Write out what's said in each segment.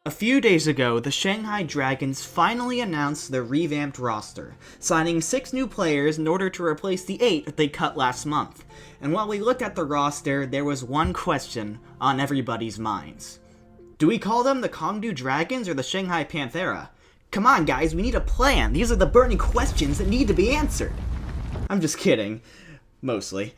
A few days ago, the Shanghai Dragons finally announced their revamped roster, signing 6 new players in order to replace the 8 that they cut last month. And while we looked at the roster, there was one question on everybody's minds. Do we call them the Chengdu Dragons or the Shanghai Panthera? Come on guys, we need a plan. These are the burning questions that need to be answered. I'm just kidding. Mostly.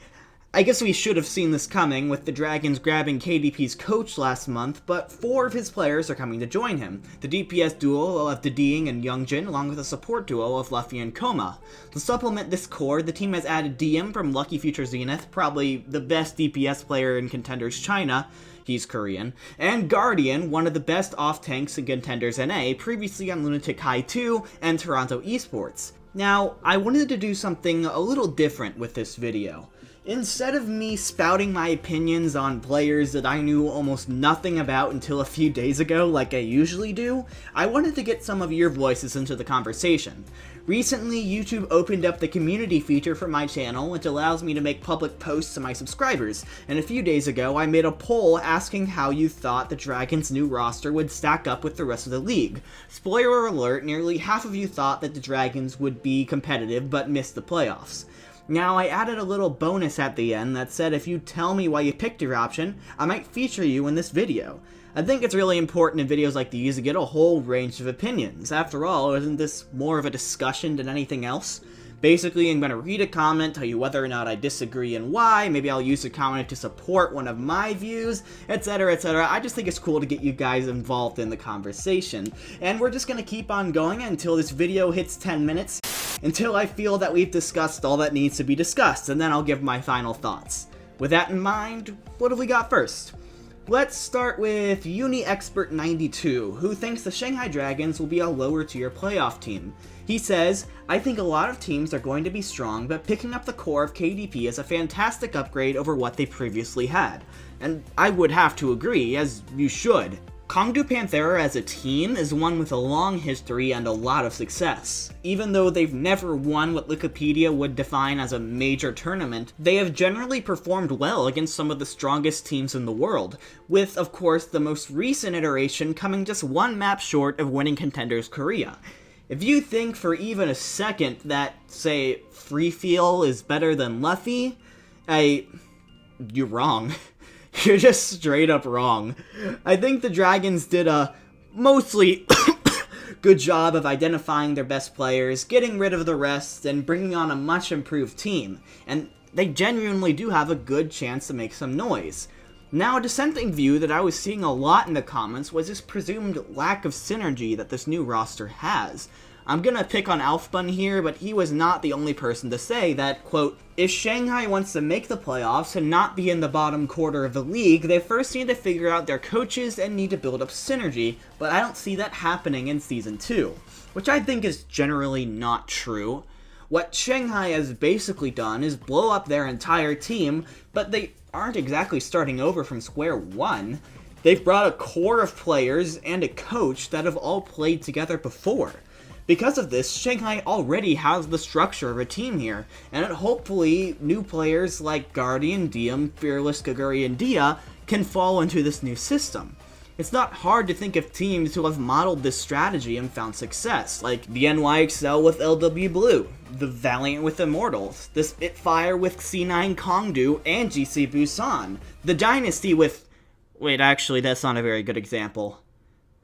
I guess we should have seen this coming, with the Dragons grabbing KDP's coach last month, but 4 of his players are coming to join him. The DPS duo of Deding and Youngjin, along with a support duo of Luffy and Koma. To supplement this core, the team has added DM from Lucky Future Zenith, probably the best DPS player in Contenders China, he's Korean, and Guardian, one of the best off-tanks in Contenders NA, previously on Lunatic High 2 and Toronto Esports. Now, I wanted to do something a little different with this video. Instead of me spouting my opinions on players that I knew almost nothing about until a few days ago like I usually do, I wanted to get some of your voices into the conversation. Recently, YouTube opened up the community feature for my channel, which allows me to make public posts to my subscribers, and a few days ago I made a poll asking how you thought the Dragons' new roster would stack up with the rest of the league. Spoiler alert, nearly half of you thought that the Dragons would be competitive but miss the playoffs. Now, I added a little bonus at the end that said if you tell me why you picked your option, I might feature you in this video. I think it's really important in videos like these to get a whole range of opinions. After all, isn't this more of a discussion than anything else? Basically, I'm going to read a comment, tell you whether or not I disagree and why, maybe I'll use a comment to support one of my views, etc, etc. I just think it's cool to get you guys involved in the conversation. And we're just going to keep on going until this video hits 10 minutes. Until I feel that we've discussed all that needs to be discussed, and then I'll give my final thoughts. With that in mind, what have we got first? Let's start with UniExpert92, who thinks the Shanghai Dragons will be a lower tier playoff team. He says, I think a lot of teams are going to be strong, but picking up the core of KDP is a fantastic upgrade over what they previously had. And I would have to agree, as you should. Chengdu Panthera as a team is one with a long history and a lot of success. Even though they've never won what Wikipedia would define as a major tournament, they have generally performed well against some of the strongest teams in the world, with, of course, the most recent iteration coming just one map short of winning Contenders Korea. If you think for even a second that, say, Free Feel is better than Luffy, you're wrong. You're just straight up wrong. I think the Dragons did a mostly good job of identifying their best players, getting rid of the rest, and bringing on a much improved team. And they genuinely do have a good chance to make some noise. Now, a dissenting view that I was seeing a lot in the comments was this presumed lack of synergy that this new roster has. I'm gonna pick on Alfbun here, but he was not the only person to say that, quote, if Shanghai wants to make the playoffs and not be in the bottom quarter of the league, they first need to figure out their coaches and need to build up synergy, but I don't see that happening in Season 2, which I think is generally not true. What Shanghai has basically done is blow up their entire team, but they aren't exactly starting over from square one. They've brought a core of players and a coach that have all played together before. Because of this, Shanghai already has the structure of a team here, and hopefully new players like Guardian, Diem, Fearless, Kaguri, and Dia can fall into this new system. It's not hard to think of teams who have modeled this strategy and found success, like the NYXL with LW Blue, the Valiant with Immortals, the Spitfire with C9 Chengdu and GC Busan, the Dynasty with... wait, actually, that's not a very good example.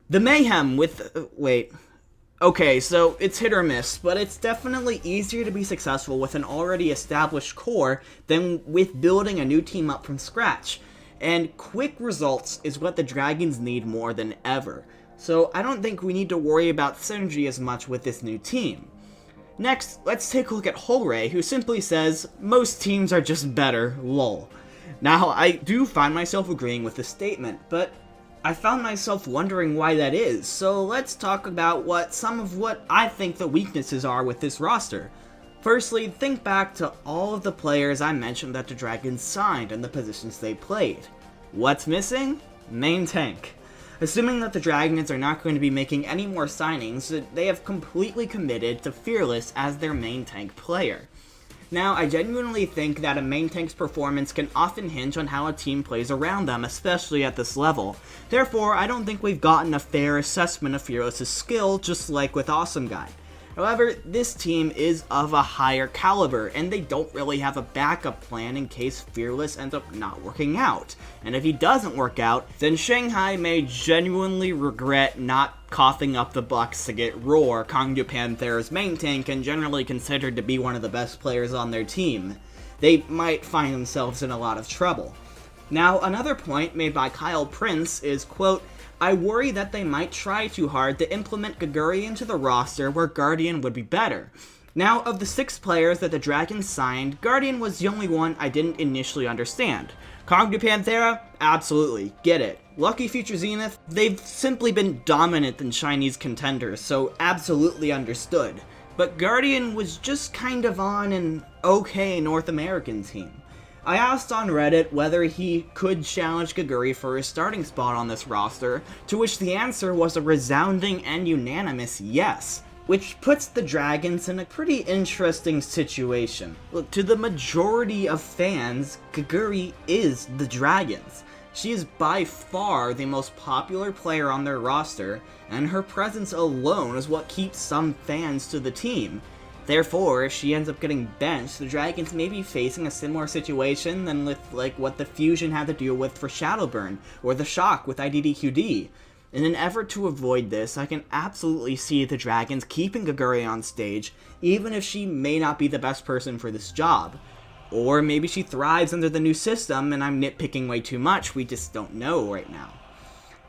The Mayhem with... Okay, so it's hit or miss, but it's definitely easier to be successful with an already established core than with building a new team up from scratch. And quick results is what the Dragons need more than ever. So I don't think we need to worry about synergy as much with this new team. Next, let's take a look at Holray, who simply says, most teams are just better, lol. Now, I do find myself agreeing with this statement, but I found myself wondering why that is, so let's talk about some of what I think the weaknesses are with this roster. Firstly, think back to all of the players I mentioned that the Dragons signed and the positions they played. What's missing? Main tank. Assuming that the Dragons are not going to be making any more signings, they have completely committed to Fearless as their main tank player. Now, I genuinely think that a main tank's performance can often hinge on how a team plays around them, especially at this level. Therefore, I don't think we've gotten a fair assessment of Fearless's skill, just like with Awesome Guy. However, this team is of a higher caliber, and they don't really have a backup plan in case Fearless ends up not working out. And if he doesn't work out, then Shanghai may genuinely regret not coughing up the bucks to get Roar, Kangdu Panthera's main tank and generally considered to be one of the best players on their team. They might find themselves in a lot of trouble. Now, another point made by Kyle Prince is, quote, "I worry that they might try too hard to implement Gaguri into the roster where Guardian would be better." Now, of the 6 players that the Dragons signed, Guardian was the only one I didn't initially understand. Kangdu Panthera? Absolutely, get it. Lucky Future Zenith? They've simply been dominant than Chinese contenders, so absolutely understood. But Guardian was just kind of on an okay North American team. I asked on Reddit whether he could challenge Gaguri for his starting spot on this roster, to which the answer was a resounding and unanimous yes, which puts the Dragons in a pretty interesting situation. Look, to the majority of fans, Gaguri is the Dragons. She is by far the most popular player on their roster, and her presence alone is what keeps some fans to the team. Therefore, if she ends up getting benched, the Dragons may be facing a similar situation than with what the Fusion had to deal with for Shadowburn, or the Shock with IDDQD. In an effort to avoid this, I can absolutely see the Dragons keeping Gaguri on stage, even if she may not be the best person for this job. Or maybe she thrives under the new system and I'm nitpicking way too much, we just don't know right now.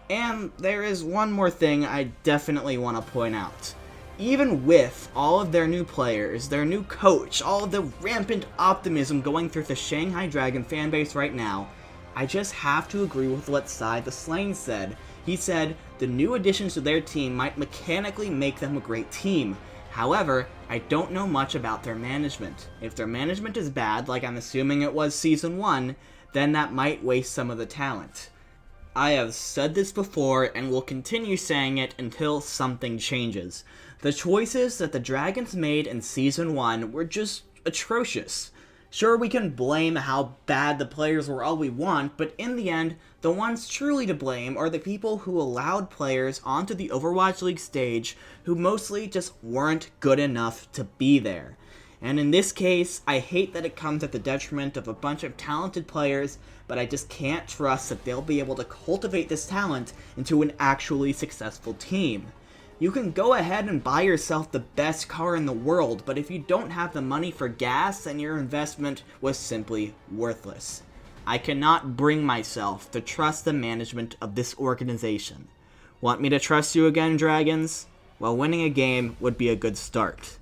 And there is one more thing I definitely want to point out. Even with all of their new players, their new coach, all of the rampant optimism going through the Shanghai Dragon fanbase right now, I just have to agree with what Sai the Slain said. He said, the new additions to their team might mechanically make them a great team. However, I don't know much about their management. If their management is bad, like I'm assuming it was Season 1, then that might waste some of the talent. I have said this before and will continue saying it until something changes. The choices that the Dragons made in Season 1 were just atrocious. Sure, we can blame how bad the players were all we want, but in the end, the ones truly to blame are the people who allowed players onto the Overwatch League stage who mostly just weren't good enough to be there. And in this case, I hate that it comes at the detriment of a bunch of talented players, but I just can't trust that they'll be able to cultivate this talent into an actually successful team. You can go ahead and buy yourself the best car in the world, but if you don't have the money for gas, then your investment was simply worthless. I cannot bring myself to trust the management of this organization. Want me to trust you again, Dragons? Well, winning a game would be a good start.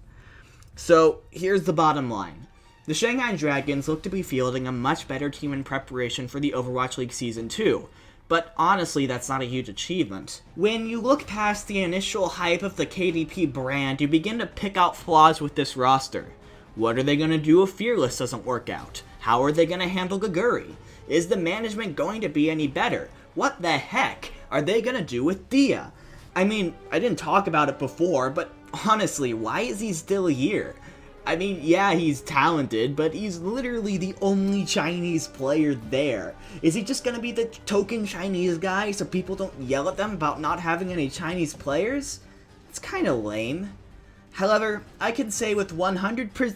So, here's the bottom line. The Shanghai Dragons look to be fielding a much better team in preparation for the Overwatch League Season 2. But honestly, that's not a huge achievement. When you look past the initial hype of the KDP brand, you begin to pick out flaws with this roster. What are they going to do if Fearless doesn't work out? How are they going to handle Gaguri? Is the management going to be any better? What the heck are they going to do with Dia? I mean, I didn't talk about it before, but honestly, why is he still here? I mean, yeah, he's talented, but he's literally the only Chinese player there. Is he just gonna be the token Chinese guy so people don't yell at them about not having any Chinese players? It's kinda lame. However, I can say with 100%...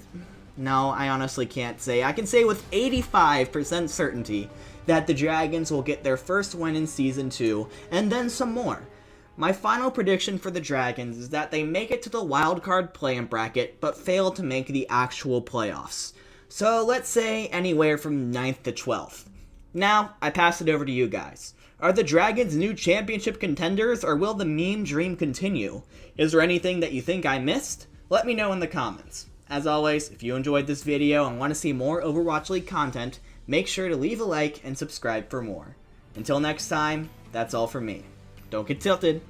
No, I honestly can't say. I can say with 85% certainty that the Dragons will get their first win in Season 2, and then some more. My final prediction for the Dragons is that they make it to the wildcard play-in bracket, but fail to make the actual playoffs. So let's say anywhere from 9th to 12th. Now, I pass it over to you guys. Are the Dragons new championship contenders, or will the meme dream continue? Is there anything that you think I missed? Let me know in the comments. As always, if you enjoyed this video and want to see more Overwatch League content, make sure to leave a like and subscribe for more. Until next time, that's all from me. Don't get tilted.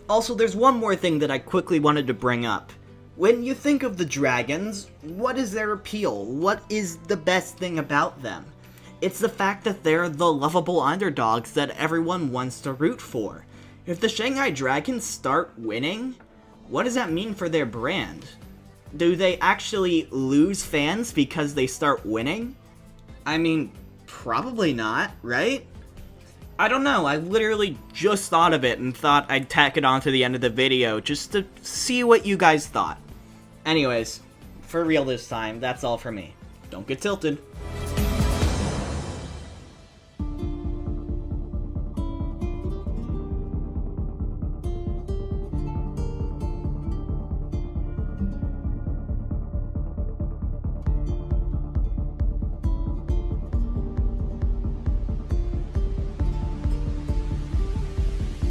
Also, there's one more thing that I quickly wanted to bring up. When you think of the Dragons, what is their appeal? What is the best thing about them? It's the fact that they're the lovable underdogs that everyone wants to root for. If the Shanghai Dragons start winning, what does that mean for their brand? Do they actually lose fans because they start winning? I mean, probably not, right? I don't know, I literally just thought of it and thought I'd tack it on to the end of the video just to see what you guys thought. Anyways, for real this time, that's all for me. Don't get tilted.